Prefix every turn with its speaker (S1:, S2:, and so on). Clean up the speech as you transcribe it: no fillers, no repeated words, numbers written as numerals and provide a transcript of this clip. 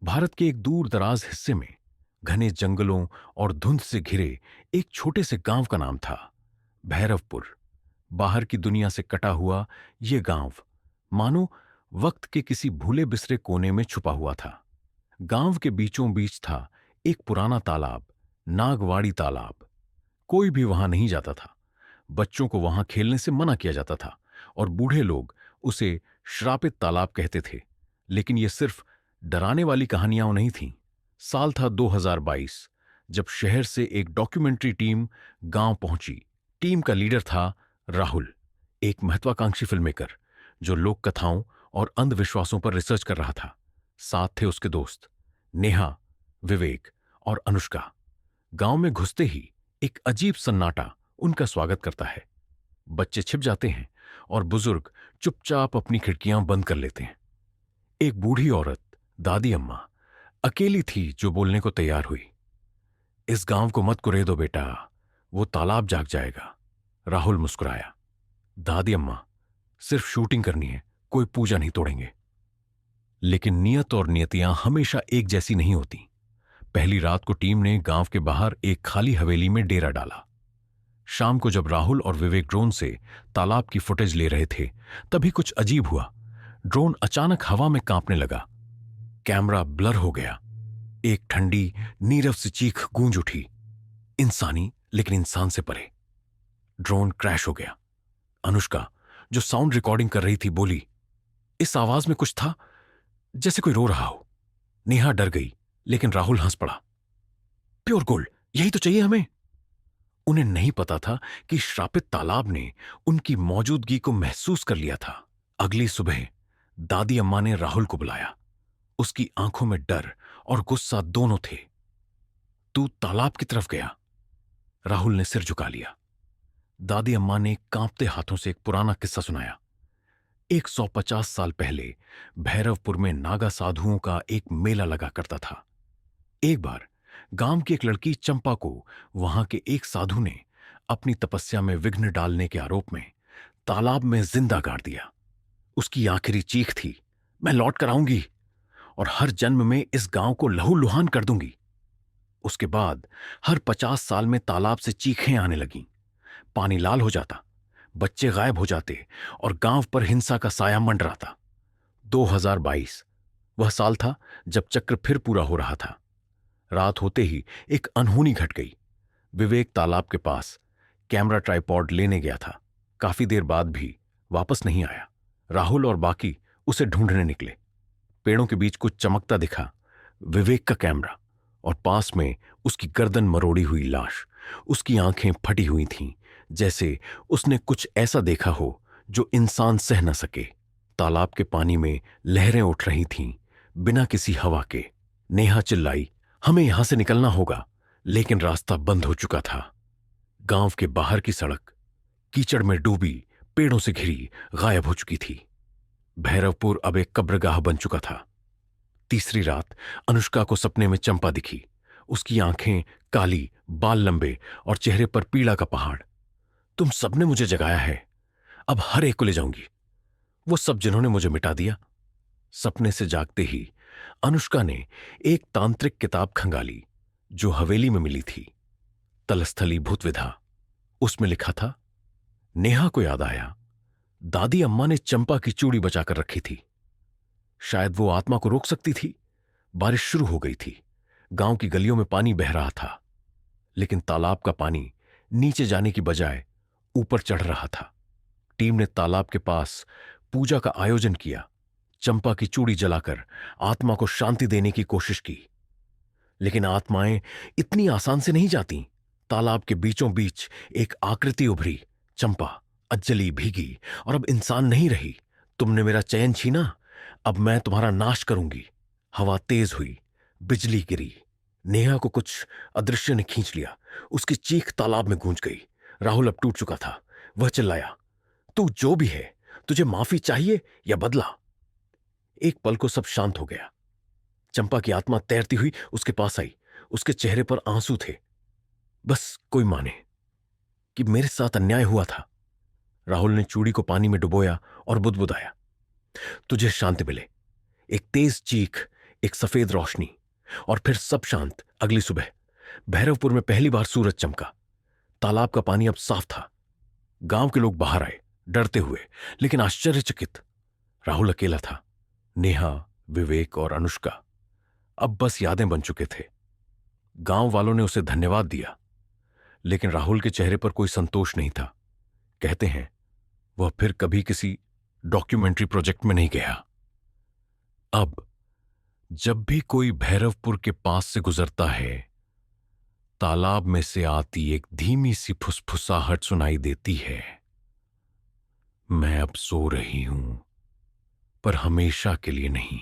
S1: भारत के एक दूर दराज हिस्से में घने जंगलों और धुंध से घिरे एक छोटे से गांव का नाम था भैरवपुर। बाहर की दुनिया से कटा हुआ ये गांव मानो वक्त के किसी भूले बिसरे कोने में छुपा हुआ था। गांव के बीचों बीच था एक पुराना तालाब, नागवाड़ी तालाब। कोई भी वहां नहीं जाता था। बच्चों को वहां खेलने से मना किया जाता था और बूढ़े लोग उसे श्रापित तालाब कहते थे। लेकिन यह सिर्फ डराने वाली कहानियां नहीं थीं। साल था 2022 जब शहर से एक डॉक्यूमेंट्री टीम गांव पहुंची। टीम का लीडर था राहुल, एक महत्वाकांक्षी फिल्ममेकर जो लोक कथाओं और अंधविश्वासों पर रिसर्च कर रहा था। साथ थे उसके दोस्त नेहा, विवेक और अनुष्का। गांव में घुसते ही एक अजीब सन्नाटा उनका स्वागत करता है। बच्चे छिप जाते हैं और बुजुर्ग चुपचाप अपनी खिड़कियां बंद कर लेते हैं। एक बूढ़ी औरत, दादी अम्मा, अकेली थी जो बोलने को तैयार हुई। इस गांव को मत कुरेदो बेटा, वो तालाब जाग जाएगा। राहुल मुस्कुराया। दादी अम्मा, सिर्फ शूटिंग करनी है, कोई पूजा नहीं तोड़ेंगे। लेकिन नियत और नियतियां हमेशा एक जैसी नहीं होती। पहली रात को टीम ने गांव के बाहर एक खाली हवेली में डेरा डाला। शाम को जब राहुल और विवेक ड्रोन से तालाब की फुटेज ले रहे थे, तभी कुछ अजीब हुआ। ड्रोन अचानक हवा में कांपने लगा। कैमरा ब्लर हो गया। एक ठंडी नीरव सी चीख गूंज उठी, इंसानी लेकिन इंसान से परे। ड्रोन क्रैश हो गया। अनुष्का, जो साउंड रिकॉर्डिंग कर रही थी, बोली, इस आवाज में कुछ था, जैसे कोई रो रहा हो। नेहा डर गई, लेकिन राहुल हंस पड़ा। प्योर गोल्ड, यही तो चाहिए हमें। उन्हें नहीं पता था कि श्रापित तालाब ने उनकी मौजूदगी को महसूस कर लिया था। अगली सुबह दादी अम्मा ने राहुल को बुलाया। उसकी आंखों में डर और गुस्सा दोनों थे। तू तालाब की तरफ गया? राहुल ने सिर झुका लिया। दादी अम्मा ने कांपते हाथों से एक पुराना किस्सा सुनाया। 150 साल पहले भैरवपुर में नागा साधुओं का एक मेला लगा करता था। एक बार गांव की एक लड़की चंपा को वहां के एक साधु ने अपनी तपस्या में विघ्न डालने के आरोप में तालाब में जिंदा गाड़ दिया। उसकी आखिरी चीख थी, मैं लौट कर आऊंगी और हर जन्म में इस गांव को लहूलुहान कर दूंगी। उसके बाद हर 50 साल में तालाब से चीखें आने लगीं। पानी लाल हो जाता, बच्चे गायब हो जाते और गांव पर हिंसा का साया मंडराता। 2022 वह साल था जब चक्र फिर पूरा हो रहा था। रात होते ही एक अनहोनी घट गई। विवेक तालाब के पास कैमरा ट्राइपॉड लेने गया था। काफी देर बाद भी वापस नहीं आया। राहुल और बाकी उसे ढूंढने निकले। पेड़ों के बीच कुछ चमकता दिखा, विवेक का कैमरा, और पास में उसकी गर्दन मरोड़ी हुई लाश। उसकी आंखें फटी हुई थीं, जैसे उसने कुछ ऐसा देखा हो जो इंसान सह न सके। तालाब के पानी में लहरें उठ रही थीं, बिना किसी हवा के। नेहा चिल्लाई, हमें यहां से निकलना होगा, लेकिन रास्ता बंद हो चुका था। गांव के बाहर की सड़क कीचड़ में डूबी, पेड़ों से घिरी, गायब हो चुकी थी। भैरवपुर अब एक कब्रगाह बन चुका था। तीसरी रात अनुष्का को सपने में चंपा दिखी। उसकी आंखें काली, बाल लंबे और चेहरे पर पीड़ा का पहाड़। तुम सबने मुझे जगाया है, अब हर एक को ले जाऊंगी, वो सब जिन्होंने मुझे मिटा दिया। सपने से जागते ही अनुष्का ने एक तांत्रिक किताब खंगाली जो हवेली में मिली थी, तलस्थली भूतविधा। उसमें लिखा था। नेहा को याद आया, दादी अम्मा ने चंपा की चूड़ी बचाकर रखी थी। शायद वो आत्मा को रोक सकती थी। बारिश शुरू हो गई थी। गांव की गलियों में पानी बह रहा था, लेकिन तालाब का पानी नीचे जाने की बजाय ऊपर चढ़ रहा था। टीम ने तालाब के पास पूजा का आयोजन किया। चंपा की चूड़ी जलाकर आत्मा को शांति देने की कोशिश की, लेकिन आत्माएं इतनी आसान से नहीं जाती। तालाब के बीचों बीच एक आकृति उभरी। चंपा अज्जली, भीगी और अब इंसान नहीं रही। तुमने मेरा चैन छीना, अब मैं तुम्हारा नाश करूंगी। हवा तेज हुई, बिजली गिरी। नेहा को कुछ अदृश्य ने खींच लिया। उसकी चीख तालाब में गूंज गई। राहुल अब टूट चुका था। वह चिल्लाया, तू जो भी है, तुझे माफी चाहिए या बदला? एक पल को सब शांत हो गया। चंपा की आत्मा तैरती हुई उसके पास आई। उसके चेहरे पर आंसू थे। बस कोई माने कि मेरे साथ अन्याय हुआ था। राहुल ने चूड़ी को पानी में डुबोया और बुदबुदाया, तुझे शांति मिले। एक तेज चीख एक सफेद रोशनी, और फिर सब शांत। अगली सुबह भैरवपुर में पहली बार सूरज चमका। तालाब का पानी अब साफ था। गांव के लोग बाहर आए, डरते हुए लेकिन आश्चर्यचकित। राहुल अकेला था। नेहा, विवेक और अनुष्का अब बस यादें बन चुके थे। गांव वालों ने उसे धन्यवाद दिया, लेकिन राहुल के चेहरे पर कोई संतोष नहीं था। कहते हैं वह फिर कभी किसी डॉक्यूमेंट्री प्रोजेक्ट में नहीं गया। अब जब भी कोई भैरवपुर के पास से गुजरता है, तालाब में से आती एक धीमी सी फुसफुसाहट सुनाई देती है। मैं अब सो रही हूं, पर हमेशा के लिए नहीं।